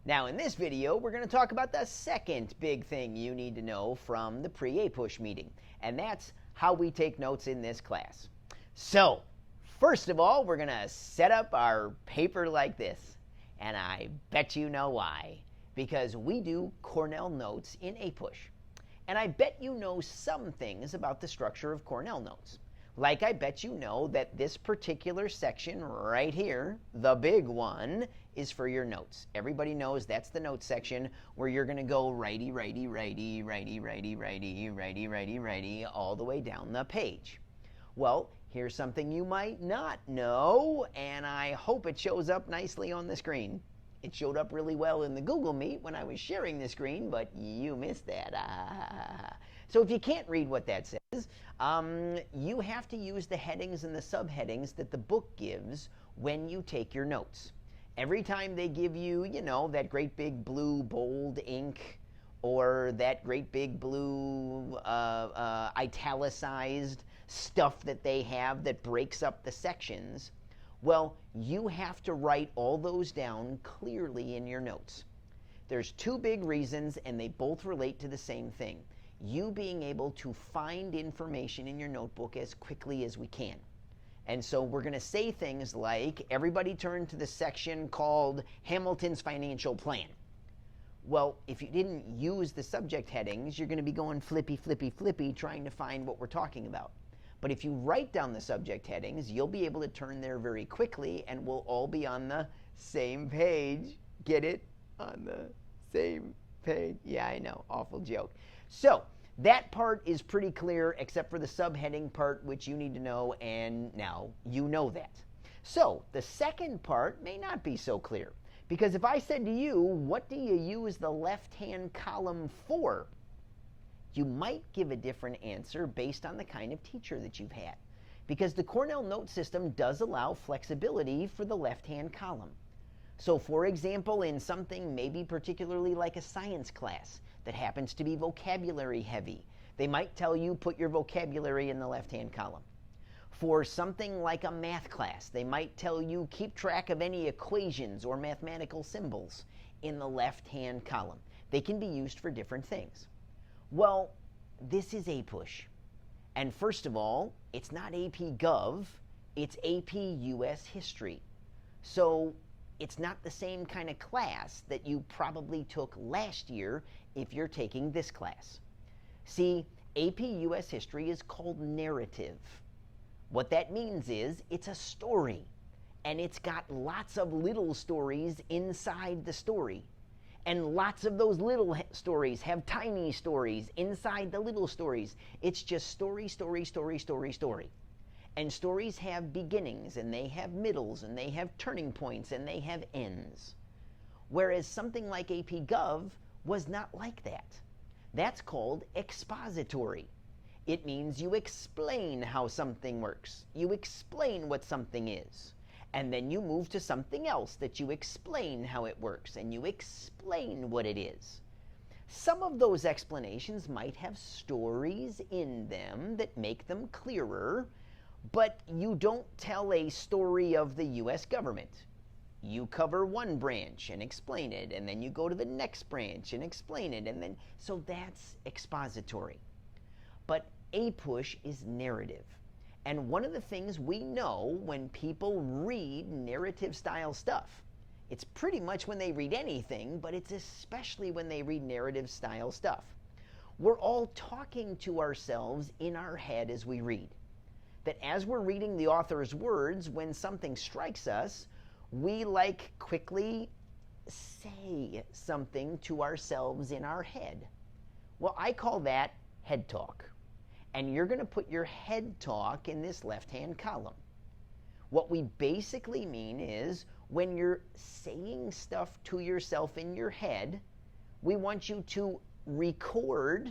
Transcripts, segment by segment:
Now in this video, we're going to talk about the second big thing you need to know from the pre-APUSH meeting, and that's how we take notes in this class. So, first of all, we're going to set up our paper like this, and I bet you know why. Because we do Cornell notes in APUSH. And I bet you know some things about the structure of Cornell notes. Like I bet you know that this particular section right here, the big one, is for your notes. Everybody knows that's the notes section where you're going to go righty, righty, righty, righty, righty, righty, righty, righty, righty, all the way down the page. Well, here's something you might not know, and I hope it shows up nicely on the screen. It showed up really well in the Google Meet when I was sharing the screen, but you missed that. So if you can't read what that says, you have to use the headings and the subheadings that the book gives when you take your notes. Every time they give you, that great big blue bold ink or that great big blue italicized stuff that they have that breaks up the sections, well, you have to write all those down clearly in your notes. There's two big reasons, and they both relate to the same thing. You being able to find information in your notebook as quickly as we can. And so we're going to say things like, everybody turn to the section called Hamilton's Financial Plan. Well, if you didn't use the subject headings, you're going to be going flippy, flippy, flippy, trying to find what we're talking about. But if you write down the subject headings, you'll be able to turn there very quickly, and we'll all be on the same page. Get it? On the same page. Yeah, I know. Awful joke. So that part is pretty clear, except for the subheading part, which you need to know, and now you know that. So the second part may not be so clear, because if I said to you, what do you use the left-hand column for? You might give a different answer based on the kind of teacher that you've had, because the Cornell note system does allow flexibility for the left-hand column. So for example, in something maybe particularly like a science class that happens to be vocabulary heavy, they might tell you put your vocabulary in the left-hand column. For something like a math class, they might tell you keep track of any equations or mathematical symbols in the left-hand column. They can be used for different things. Well, this is APUSH. And first of all, it's not AP Gov, it's AP US History. So it's not the same kind of class that you probably took last year if you're taking this class. See, AP US History is called narrative. What that means is it's a story, and it's got lots of little stories inside the story. And lots of those little stories have tiny stories inside the little stories. It's just story, story, story, story, story. And stories have beginnings, and they have middles, and they have turning points, and they have ends. Whereas something like AP Gov was not like that. That's called expository. It means you explain how something works. You explain what something is. And then you move to something else that you explain how it works, and you explain what it is. Some of those explanations might have stories in them that make them clearer, but you don't tell a story of the US government. You cover one branch and explain it, and then you go to the next branch and explain it, and then, so that's expository. But APUSH is narrative. And one of the things we know when people read narrative-style stuff, it's pretty much when they read anything, but it's especially when they read narrative-style stuff. We're all talking to ourselves in our head as we read. That as we're reading the author's words, when something strikes us, we quickly say something to ourselves in our head. Well, I call that head talk. And you're going to put your head talk in this left-hand column. What we basically mean is when you're saying stuff to yourself in your head, we want you to record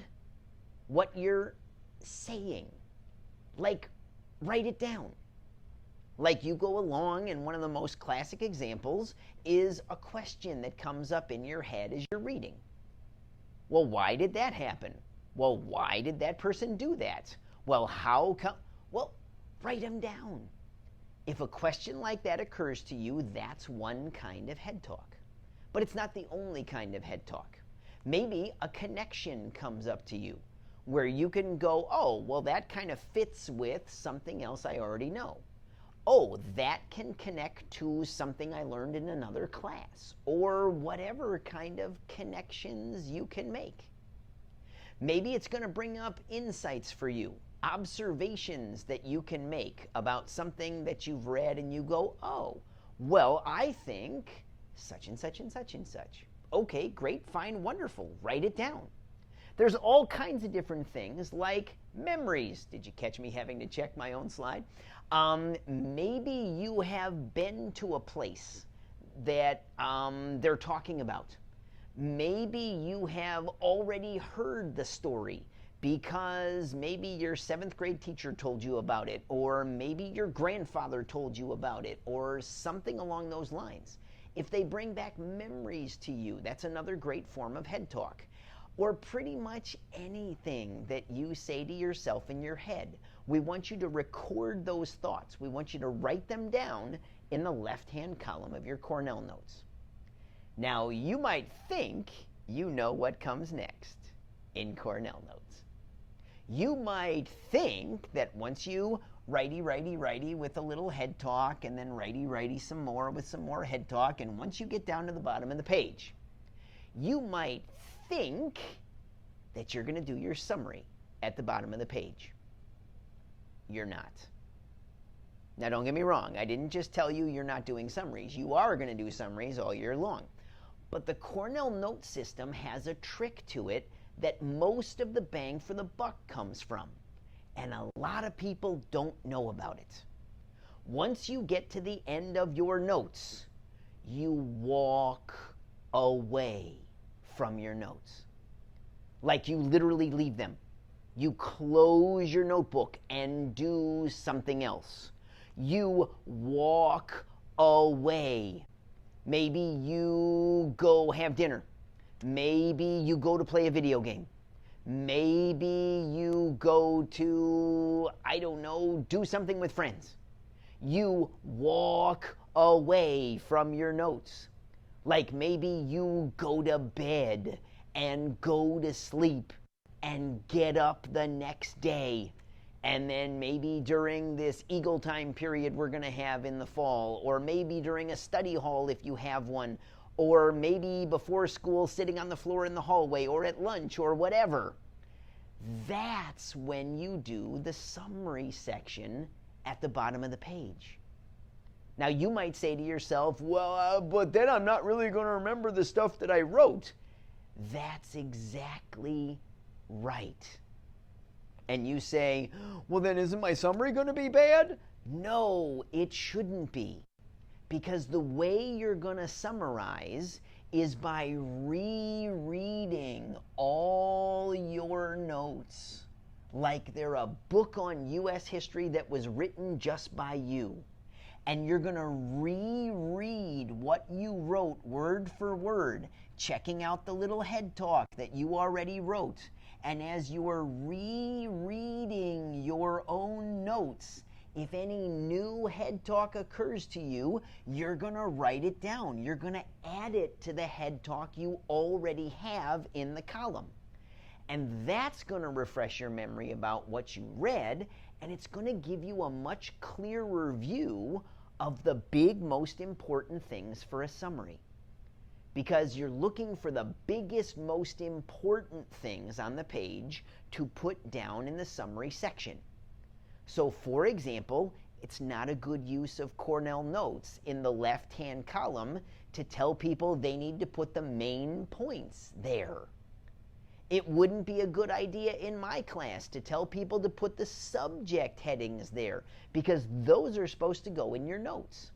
what you're saying. Like, write it down. Like you go along, and one of the most classic examples is a question that comes up in your head as you're reading. Well, why did that happen? Well, why did that person do that? Well, how come? Well, write them down. If a question like that occurs to you, that's one kind of head talk. But it's not the only kind of head talk. Maybe a connection comes up to you where you can go, oh, well, that kind of fits with something else I already know. Oh, that can connect to something I learned in another class, or whatever kind of connections you can make. Maybe it's going to bring up insights for you, observations that you can make about something that you've read, and you go, oh, well, I think such and such and such and such. Okay, great, fine, wonderful. Write it down. There's all kinds of different things like memories. Did you catch me having to check my own slide? Maybe you have been to a place that they're talking about. Maybe you have already heard the story because maybe your 7th grade teacher told you about it, or maybe your grandfather told you about it, or something along those lines. If they bring back memories to you, that's another great form of head talk. Or pretty much anything that you say to yourself in your head. We want you to record those thoughts. We want you to write them down in the left-hand column of your Cornell notes. Now, you might think you know what comes next in Cornell notes. You might think that once you righty, righty, righty with a little head talk, and then righty, righty some more with some more head talk, and once you get down to the bottom of the page, you might think that you're going to do your summary at the bottom of the page. You're not. Now, don't get me wrong. I didn't just tell you you're not doing summaries. You are going to do summaries all year long. But the Cornell note system has a trick to it that most of the bang for the buck comes from. And a lot of people don't know about it. Once you get to the end of your notes, you walk away from your notes. Like you literally leave them. You close your notebook and do something else. You walk away. Maybe you go have dinner. Maybe you go to play a video game. Maybe you go to, I don't know, do something with friends. You walk away from your notes. Like maybe you go to bed and go to sleep and get up the next day. And then maybe during this Eagle Time period we're going to have in the fall, or maybe during a study hall if you have one, or maybe before school sitting on the floor in the hallway, or at lunch, or whatever. That's when you do the summary section at the bottom of the page. Now you might say to yourself, well, but then I'm not really going to remember the stuff that I wrote. That's exactly right. And you say, well, then isn't my summary going to be bad? No, it shouldn't be. Because the way you're going to summarize is by rereading all your notes like they're a book on U.S. history that was written just by you. And you're going to reread what you wrote word for word, checking out the little head talk that you already wrote. And as you are rereading your own notes, if any new head talk occurs to you, you're going to write it down. You're going to add it to the head talk you already have in the column. And that's going to refresh your memory about what you read, and it's going to give you a much clearer view of the big, most important things for a summary. Because you're looking for the biggest, most important things on the page to put down in the summary section. So, for example, it's not a good use of Cornell notes in the left-hand column to tell people they need to put the main points there. It wouldn't be a good idea in my class to tell people to put the subject headings there, because those are supposed to go in your notes.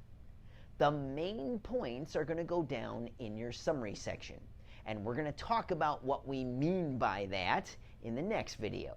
The main points are going to go down in your summary section. And we're going to talk about what we mean by that in the next video.